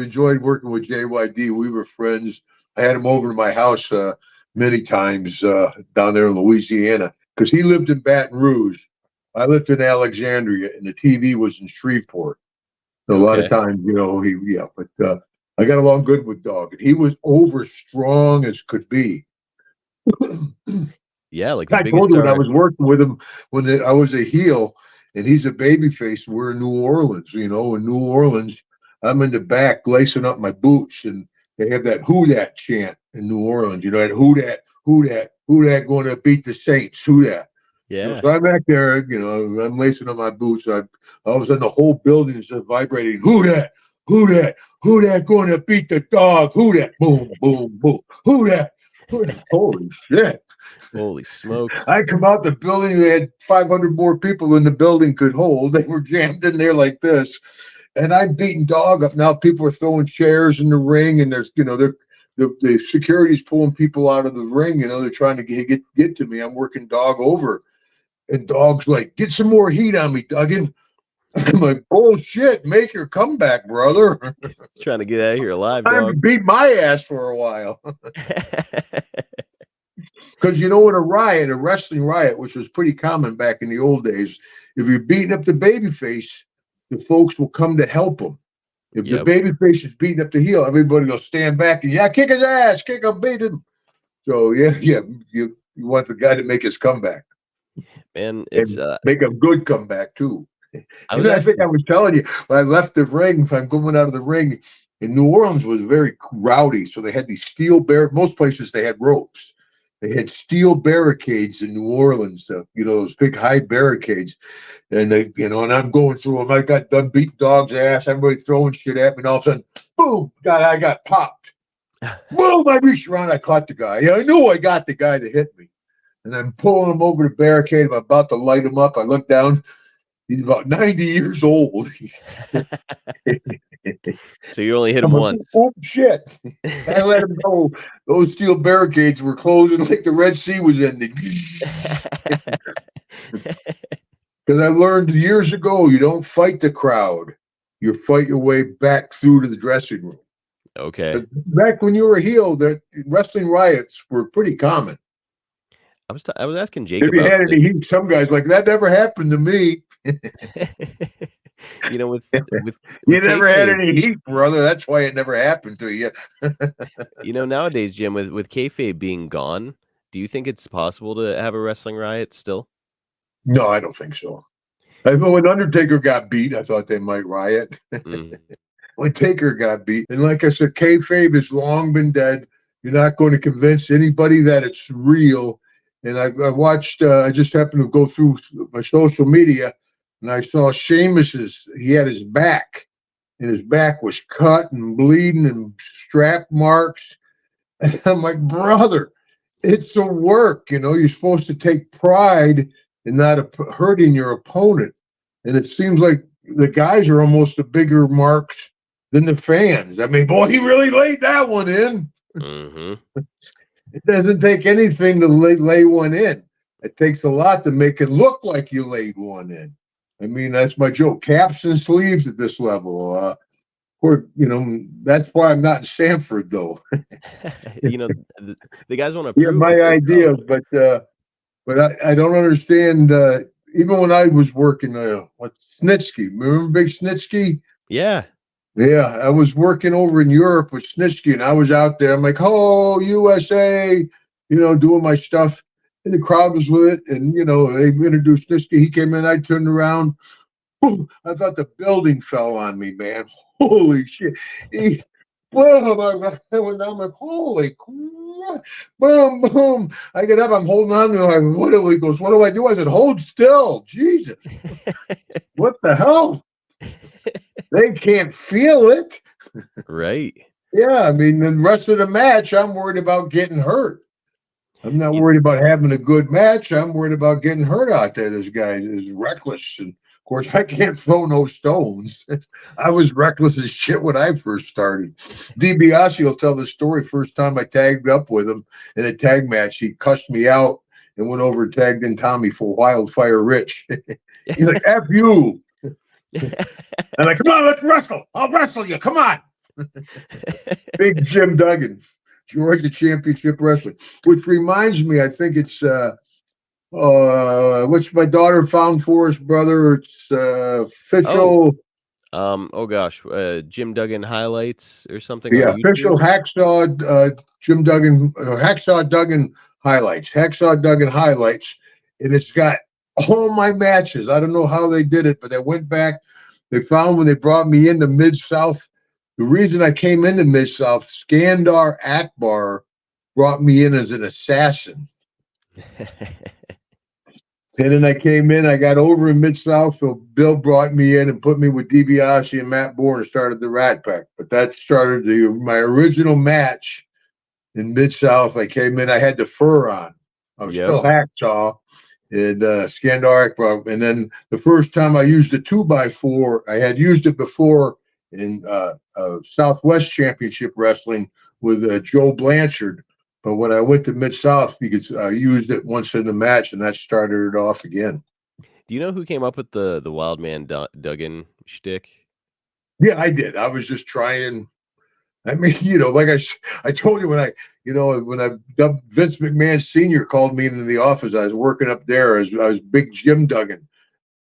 enjoyed working with JYD. We were friends. I had him over to my house many times down there in Louisiana because he lived in Baton Rouge. I lived in Alexandria, and the TV was in Shreveport. So a lot of times, but I got along good with Dog. He was over strong as could be. Yeah, like I told you when I was working with him when I was a heel, and he's a babyface. We're in New Orleans, in New Orleans. I'm in the back lacing up my boots, and they have that "Who Dat" chant in New Orleans. That "Who Dat, Who Dat, Who Dat going to beat the Saints? Who Dat?" Yeah. So I'm back there, I'm lacing up my boots. All of a sudden, the whole building is vibrating. Who Dat? Who Dat? Who Dat going to beat the Dog? Who Dat? Boom, boom, boom. Who Dat? Holy shit. Holy smokes. I come out the building, they had 500 more people than the building could hold. They were jammed in there like this. And I'm beating Dog up. Now people are throwing chairs in the ring, and there's, the security's pulling people out of the ring. They're trying to get to me. I'm working Dog over. And Dog's like, get some more heat on me, Duggan. I'm like, bullshit, make your comeback, brother. Trying to get out of here alive, Time to beat my ass for a while. Because in a wrestling riot, which was pretty common back in the old days, if you're beating up the babyface, the folks will come to help him. If the babyface is beating up the heel, everybody will stand back and kick his ass, kick him, beat him. So you want the guy to make his comeback. Man, it's make a good comeback too. I think I was telling you when I left the ring. If I'm going out of the ring, in New Orleans was very rowdy, so they had these steel most places they had ropes. They had steel barricades in New Orleans, those big high barricades, and and I'm going through them. I got done beating Dog's ass. Everybody throwing shit at me, and all of a sudden, boom! I got popped. Boom! I reached around, I caught the guy. I knew I got the guy that hit me. And I'm pulling him over the barricade. I'm about to light him up. I look down. He's about 90 years old. So you only hit him once. Oh, shit. I let him go. Those steel barricades were closing like the Red Sea was ending. Because I learned years ago, you don't fight the crowd. You fight your way back through to the dressing room. Okay. But back when you were a heel, the wrestling riots were pretty common. I was asking Jake if you had any heat, some guys like that never happened to me. with you never had any heat, brother. That's why it never happened to you. Nowadays, Jim, with kayfabe being gone, do you think it's possible to have a wrestling riot still? No, I don't think so. I thought when Undertaker got beat, I thought they might riot. When Taker got beat, and like I said, kayfabe has long been dead. You're not going to convince anybody that it's real. And I watched, I just happened to go through my social media, and I saw Sheamus's, he had his back, and his back was cut and bleeding and strap marks. And I'm like, brother, it's a work, you're supposed to take pride in not hurting your opponent. And it seems like the guys are almost a bigger marks than the fans. I mean, boy, he really laid that one in. Mm-hmm. It doesn't take anything to lay one in. It takes a lot to make it look like you laid one in. I mean, that's my joke. Caps and sleeves at this level. That's why I'm not in Sanford, though. The guys want to prove my ideas, but I don't understand. Even when I was working, Snitsky, remember Big Snitsky? Yeah. Yeah, I was working over in Europe with Snitsky, and I was out there. I'm like, oh, USA, doing my stuff. And the crowd was with it. And, they introduced Snitsky. He came in, I turned around. Boom, I thought the building fell on me, man. Holy shit. Boom, I went down, I'm like, holy crap. Boom, boom. I get up, I'm holding on to him. He goes, what do I do? I said, hold still. Jesus. What the hell? They can't feel it. Right. Yeah, I mean, the rest of the match, I'm worried about getting hurt. I'm not worried about having a good match. I'm worried about getting hurt out there. This guy is reckless. And, of course, I can't throw no stones. I was reckless as shit when I first started. DiBiase will tell the story. First time I tagged up with him in a tag match, he cussed me out and went over and tagged in Tommy for Wildfire Rich. He's like, F you. I'm like, come on, let's wrestle. I'll wrestle you. Come on. Big Jim Duggan, Georgia Championship Wrestling. Which reminds me, I think it's which my daughter found for us, brother. It's official. Oh gosh, Jim Duggan highlights or something on Yeah, official YouTube. Hacksaw Jim Duggan Hacksaw Duggan highlights. Hacksaw Duggan highlights, and it's got all my matches. I don't know how they did it, but they went back. They found when they brought me into Mid South. The reason I came into Mid South, Skandar Akbar brought me in as an assassin. And then I came in, I got over in Mid South, so Bill brought me in and put me with DiBiase and Matt Bourne and started the Rat Pack. But that started my original match in Mid South. I came in, I had the fur on. I was still Hacksaw and Skandar Akbar. And then the first time I used the 2x4, I had used it before in Southwest Championship Wrestling with Joe Blanchard. But when I went to Mid South, you could used it once in the match, and that started it off again. Do you know who came up with the Wild Man Duggan shtick? Yeah, I did. I was just trying. I mean, you know, like I told you when I Vince McMahon Sr. called me into the office, I was working up there. I was Big Jim Duggan.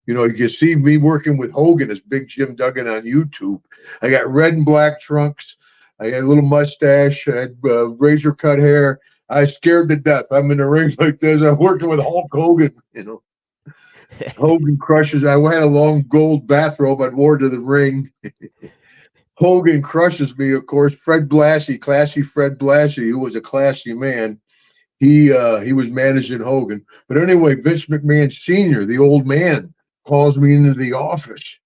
You know, you can see me working with Hogan as Big Jim Duggan on YouTube. I got red and black trunks. I had a little mustache. I had razor cut hair. I was scared to death. I'm in the ring like this. I'm working with Hulk Hogan, you know. Hogan crushes. I had a long gold bathrobe I'd wore to the ring. Hogan crushes me, of course. Fred Blassie, classy Fred Blassie, who was a classy man. He was managing Hogan. But anyway, Vince McMahon Sr., the old man, calls me into the office.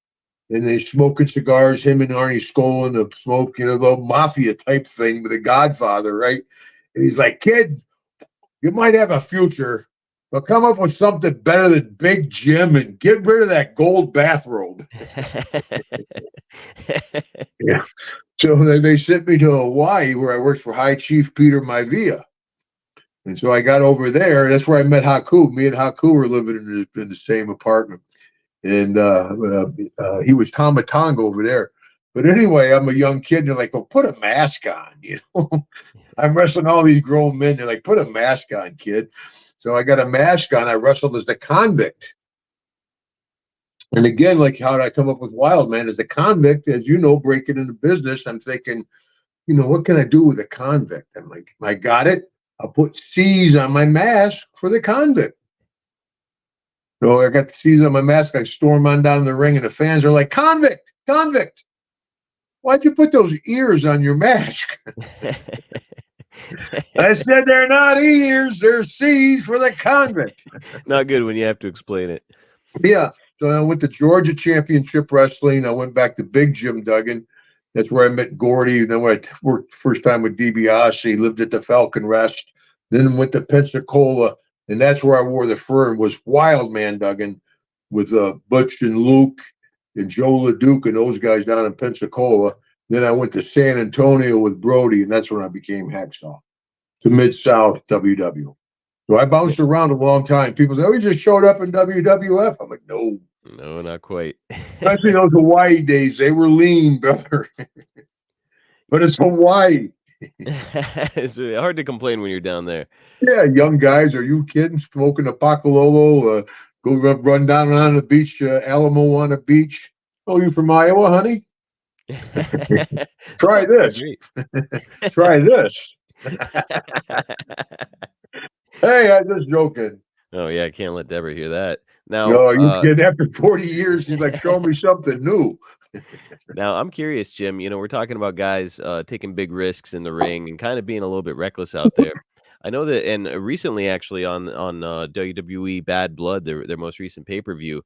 And they smoking cigars, him and Arnie Skoll and the smoke, you know, the mafia type thing with the Godfather, right? And he's like, kid, you might have a future, but come up with something better than Big Jim and get rid of that gold bathrobe. Yeah. So they sent me to Hawaii where I worked for High Chief Peter Maivia. And so I got over there. That's where I met Haku. Me and Haku were living in the same apartment. And he was Tomatonga over there. But anyway, I'm a young kid. And they're like, well, put a mask on, you know. I'm wrestling all these grown men. They're like, put a mask on, kid. So I got a mask on. I wrestled as the convict. And again, like how did I come up with Wild Man as a convict? As you know, breaking into business, I'm thinking, you know, what can I do with a convict? I'm like, I got it. I'll put C's on my mask for the convict. So I got the C's on my mask. I storm on down the ring, and the fans are like, convict, convict. Why'd you put those ears on your mask? I said, they're not ears, they're C's for the convict. Not good when you have to explain it. Yeah. So I went to Georgia Championship Wrestling. I went back to Big Jim Duggan. That's where I met Gordy. Then when I worked first time with DiBiase, lived at the Falcon Rest. Then went to Pensacola, and that's where I wore the fur and was Wild Man Duggan with Butch and Luke and Joe LeDuc and those guys down in Pensacola. Then I went to San Antonio with Brody, and that's when I became Hacksaw to Mid-South WW. So I bounced around a long time. People say, oh, you just showed up in WWF. I'm like, no. No, not quite. Especially those Hawaii days. They were lean, brother. But it's Hawaii. It's really hard to complain when you're down there. Yeah, young guys. Are you kidding? Smoking a Pacololo. Go run down on the beach, Alamo on the beach. Oh, you from Iowa, honey? Try this. Try this. Hey, I'm just joking. Oh, yeah, I can't let Deborah hear that. Now, no, you kid, after 40 years, he's like, show me something new. Now, I'm curious, Jim, you know, we're talking about guys taking big risks in the ring and kind of being a little bit reckless out there. I know that, and recently, actually, on WWE Bad Blood, their most recent pay-per-view,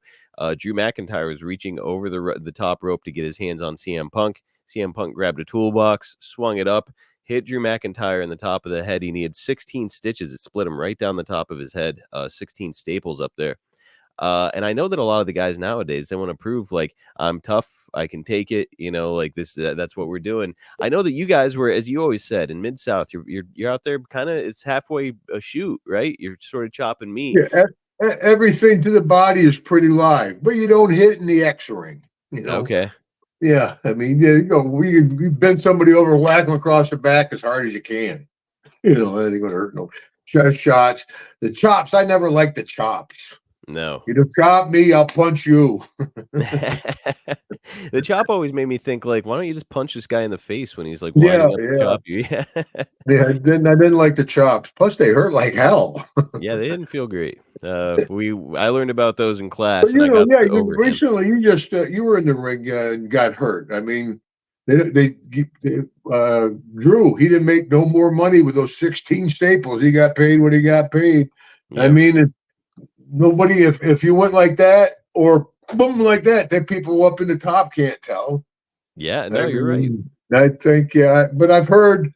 Drew McIntyre was reaching over the top rope to get his hands on CM Punk. CM Punk grabbed a toolbox, swung it up, hit Drew McIntyre in the top of the head. He needed 16 stitches. It split him right down the top of his head, 16 staples up there. And I know that a lot of the guys nowadays, they want to prove like I'm tough, I can take it, you know, like this. That's what we're doing. I know that you guys were, as you always said, in Mid-South. You're out there, kind of. It's halfway a shoot, right? You're sort of chopping meat. Yeah, everything to the body is pretty live, but you don't hit in the X ring. You know. Okay. Yeah, I mean, yeah, we bend somebody over, whack them across the back as hard as you can. That ain't gonna hurt no chest shots. The chops, I never liked the chops. No. You chop me, I'll punch you. The chop always made me think, like, why don't you just punch this guy in the face when he's, like, Yeah, winding up to yeah. chop you? Yeah. Yeah, I didn't like the chops. Plus, they hurt like hell. Yeah, they didn't feel great. I learned about those in But class, and I got yeah, the you overhand. recently you were in the ring and got hurt. I mean, Drew, he didn't make no more money with those 16 staples. He got paid what he got paid. I Yep. mean, nobody if you went like that or boom like that, then people up in the top can't tell. Yeah, I no, you're right. mean, I think but I've heard,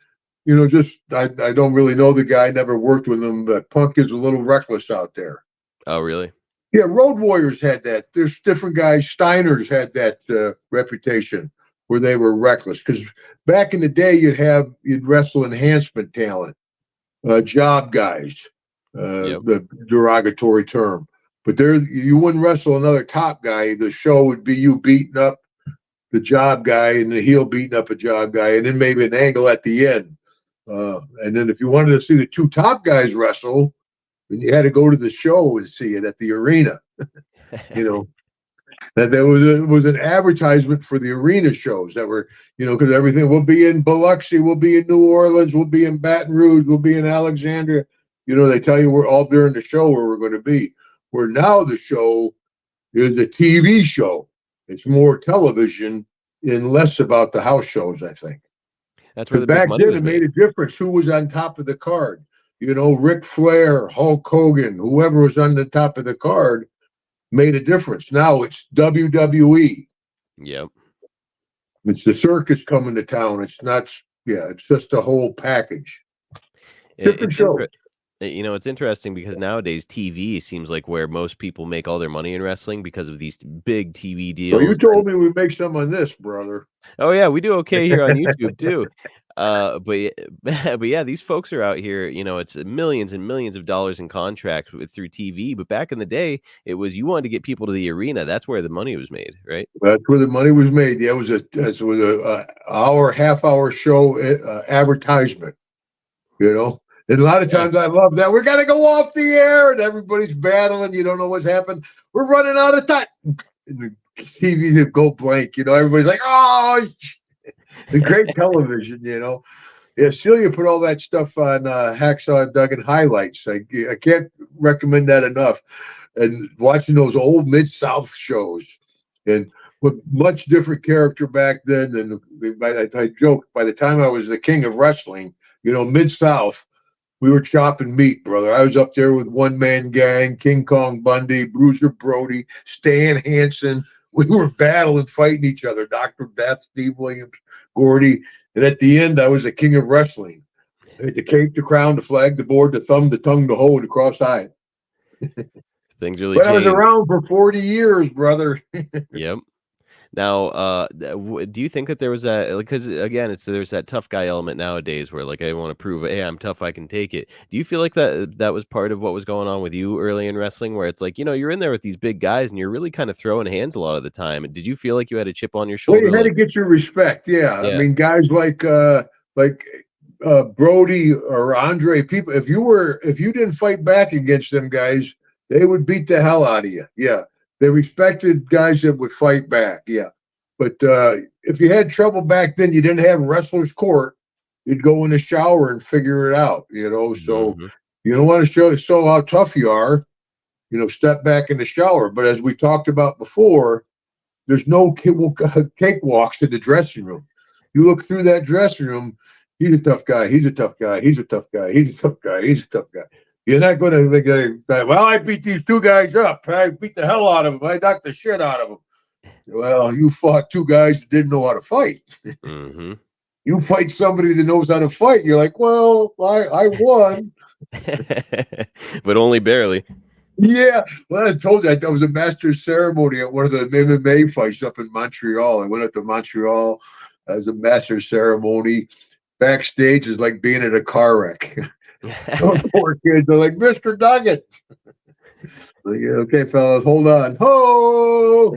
just I don't really know the guy, never worked with him, but Punk is a little reckless out there. Oh, really? Yeah, Road Warriors had that. There's different guys. Steiner's had that reputation where they were reckless. Because back in the day, you'd wrestle enhancement talent, job guys, Yep. the derogatory term. But there, you wouldn't wrestle another top guy. The show would be you beating up the job guy and the heel beating up a job guy, and then maybe an angle at the end. And then if you wanted to see the two top guys wrestle, then you had to go to the show and see it at the arena. That there was an advertisement for the arena shows that were, because everything will be in Biloxi, we'll be in New Orleans, we'll be in Baton Rouge, we'll be in Alexandria. They tell you we're all during the show where we're going to be. Where now the show is a TV show. It's more television and less about the house shows, I think. That's where Because the big back money then was it made. made a difference who was on top of the card. Ric Flair, Hulk Hogan, whoever was on the top of the card made a difference. Now it's WWE. Yep. It's the circus coming to town. It's not, it's just a whole package. Different It's show. it's interesting because nowadays TV seems like where most people make all their money in wrestling because of these big TV Well, you deals. told me we make some on this, brother. Oh yeah, we do okay here on YouTube too. But yeah, these folks are out here. It's millions and millions of dollars in contracts through TV. But back in the day, it was you wanted to get people to the arena. That's where the money was made, right? That's where the money was made. Yeah, it was a half-hour show advertisement. And a lot of Yeah. times I love that. We're gonna go off the air, and everybody's battling. You don't know what's happened. We're running out of time. And the TV that go blank. Everybody's like, "Oh, the great television." Yeah, Celia put all that stuff on Hacksaw Duggan highlights. I can't recommend that enough. And watching those old Mid-South shows, and with much different character back then. And I joke, by the time I was the king of wrestling, Mid-South, we were chopping meat, brother. I was up there with One Man Gang, King Kong Bundy, Bruiser Brody, Stan Hansen. We were battling, fighting each other. Dr. Death, Steve Williams, Gordy. And at the end, I was the king of wrestling. I had the cape, the crown, the flag, the board, the thumb, the tongue, the hoe, and the cross-eye. Things really But I was changed. around for 40 years, brother. Yep. Now, do you think that there was that, because again, there's that tough guy element nowadays where like I want to prove, hey, I'm tough, I can take it. Do you feel like that was part of what was going on with you early in wrestling, where it's like you're in there with these big guys and you're really kind of throwing hands a lot of the time? And did you feel like you had a chip on your Well, you shoulder? had to Like, get your respect. Yeah. I yeah, mean, guys like Brody or Andre, people, if you didn't fight back against them guys, they would beat the hell out of you. Yeah. They respected guys that would fight back. Yeah. But if you had trouble back then, you didn't have wrestler's court. You'd go in the shower and figure it out, So hmm you don't want to show how tough you are, step back in the shower. But as we talked about before, there's no cakewalks in the dressing room. You look through that dressing room, he's a tough guy. He's a tough guy. He's a tough guy. He's a tough guy. He's a tough guy. You're not going to well, I beat these two guys up. I beat the hell out of them. I knocked the shit out of them. Well, you fought two guys that didn't know how to fight. hmm You fight somebody that knows how to fight. You're like, well, I won. but only barely. Yeah. Well, I told you, that was a master ceremony at one of the MMA fights up in Montreal. I went up to Montreal as a master ceremony. Backstage is like being in a car wreck. Those poor kids are like, Mr. Duggan. Like, okay, fellas, hold on. Ho!